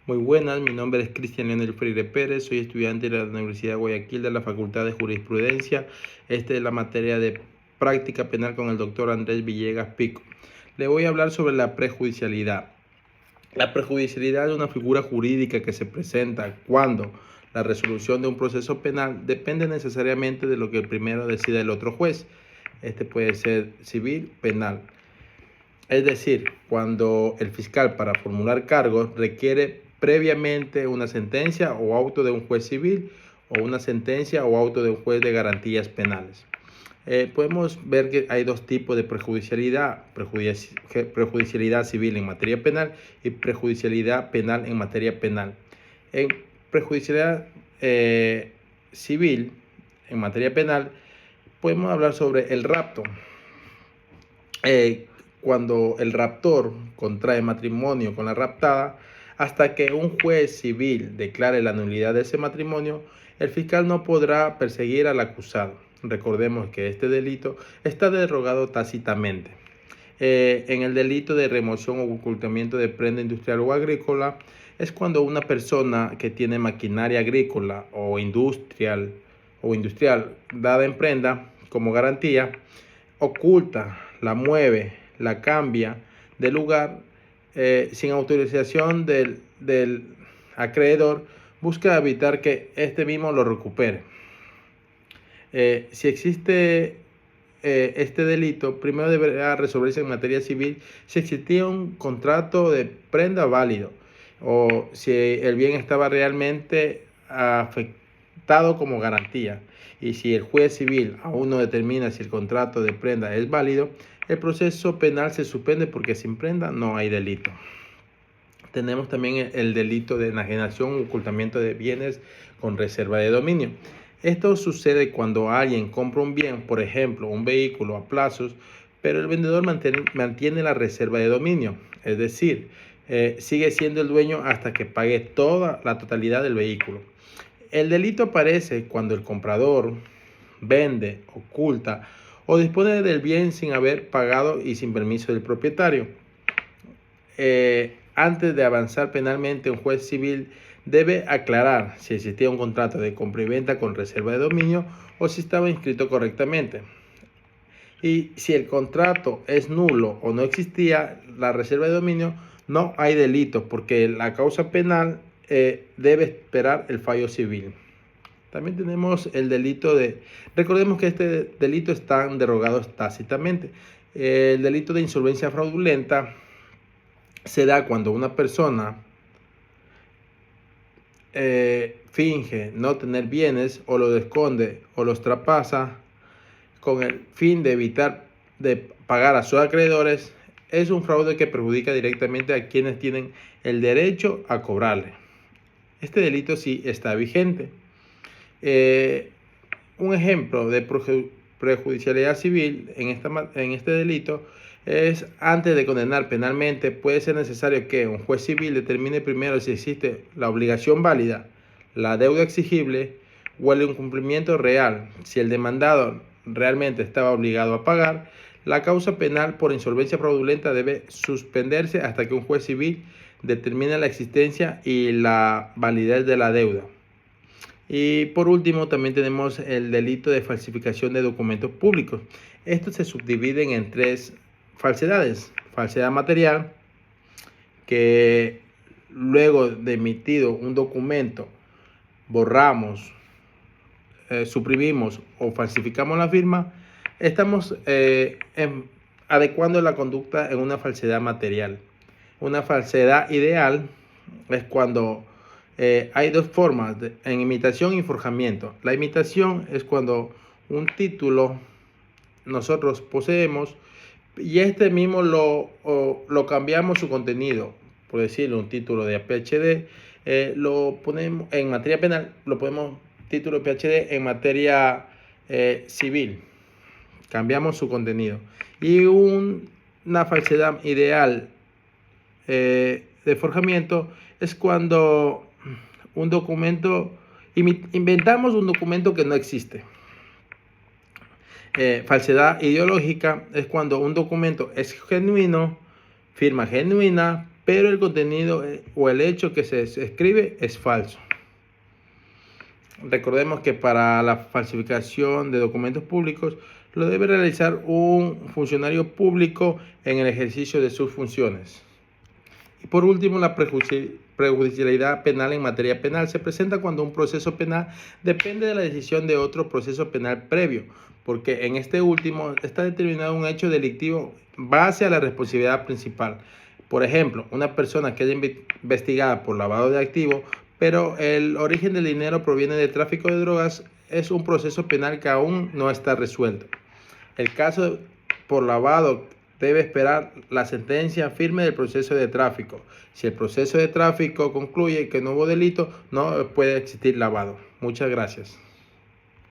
Muy buenas, mi nombre es Cristian Leonel Freire Pérez, soy estudiante de la Universidad de Guayaquil de la Facultad de Jurisprudencia. Esta es la materia de práctica penal con el doctor Andrés Villegas Pico. Le voy a hablar sobre la prejudicialidad. La prejudicialidad es una figura jurídica que se presenta cuando la resolución de un proceso penal depende necesariamente de lo que el primero decida el otro juez. Este puede ser civil, penal. Es decir, cuando el fiscal para formular cargos requiere previamente una sentencia o auto de un juez civil o una sentencia o auto de un juez de garantías penales. Podemos ver que hay dos tipos de prejudicialidad: prejudicialidad civil en materia penal y prejudicialidad penal en materia penal. En prejudicialidad civil en materia penal podemos hablar sobre el rapto. Cuando el raptor contrae matrimonio con la raptada, hasta que un juez civil declare la nulidad de ese matrimonio, el fiscal no podrá perseguir al acusado. Recordemos que este delito está derogado tácitamente. En el delito de remoción o ocultamiento de prenda industrial o agrícola, es cuando una persona que tiene maquinaria agrícola o industrial dada en prenda como garantía, oculta, la mueve, la cambia de lugar sin autorización del acreedor, busca evitar que este mismo lo recupere. Si existe este delito, primero deberá resolverse en materia civil si existía un contrato de prenda válido o si el bien estaba realmente afectado como garantía. Y si el juez civil aún no determina si el contrato de prenda es válido, el proceso penal se suspende porque sin prenda no hay delito. Tenemos también el delito de enajenación o ocultamiento de bienes con reserva de dominio. Esto sucede cuando alguien compra un bien, por ejemplo, un vehículo a plazos, pero el vendedor mantiene la reserva de dominio, es decir, sigue siendo el dueño hasta que pague toda la totalidad del vehículo. El delito aparece cuando el comprador vende, oculta o dispone del bien sin haber pagado y sin permiso del propietario. Antes de avanzar penalmente, un juez civil debe aclarar si existía un contrato de compra y venta con reserva de dominio o si estaba inscrito correctamente. Y si el contrato es nulo o no existía la reserva de dominio, no hay delito porque la causa penal debe esperar el fallo civil. También tenemos el delito recordemos que este delito están derogados tácitamente. El delito de insolvencia fraudulenta se da cuando una persona finge no tener bienes o los esconde o los traspasa con el fin de evitar de pagar a sus acreedores. Es un fraude que perjudica directamente a quienes tienen el derecho a cobrarle. Este delito sí está vigente. Un ejemplo de prejudicialidad civil en este delito es: antes de condenar penalmente, puede ser necesario que un juez civil determine primero si existe la obligación válida, la deuda exigible o el incumplimiento real. Si el demandado realmente estaba obligado a pagar, la causa penal por insolvencia fraudulenta debe suspenderse hasta que un juez civil determine la existencia y la validez de la deuda. Y por último, también tenemos el delito de falsificación de documentos públicos. Estos se subdividen en tres falsedades: falsedad material, que luego de emitido un documento borramos, suprimimos o falsificamos la firma, estamos adecuando la conducta en una falsedad material. Una falsedad ideal es cuando hay dos formas, en imitación y forjamiento. La imitación es cuando un título nosotros poseemos y este mismo lo cambiamos su contenido. Por decirlo, un título de PhD, lo ponemos en materia penal, lo ponemos título de PhD en materia civil. Cambiamos su contenido. Y una falsedad ideal de forjamiento es cuando inventamos un documento que no existe. Falsedad ideológica es cuando un documento es genuino, firma genuina, pero el contenido o el hecho que se escribe es falso. Recordemos que para la falsificación de documentos públicos lo debe realizar un funcionario público en el ejercicio de sus funciones. Y por último, la prejudicialidad penal en materia penal se presenta cuando un proceso penal depende de la decisión de otro proceso penal previo, porque en este último está determinado un hecho delictivo base a la responsabilidad principal. Por ejemplo, una persona que haya investigada por lavado de activos, pero el origen del dinero proviene de tráfico de drogas, es un proceso penal que aún no está resuelto. El caso por lavado debe esperar la sentencia firme del proceso de tráfico. Si el proceso de tráfico concluye que no hubo delito, no puede existir lavado. Muchas gracias.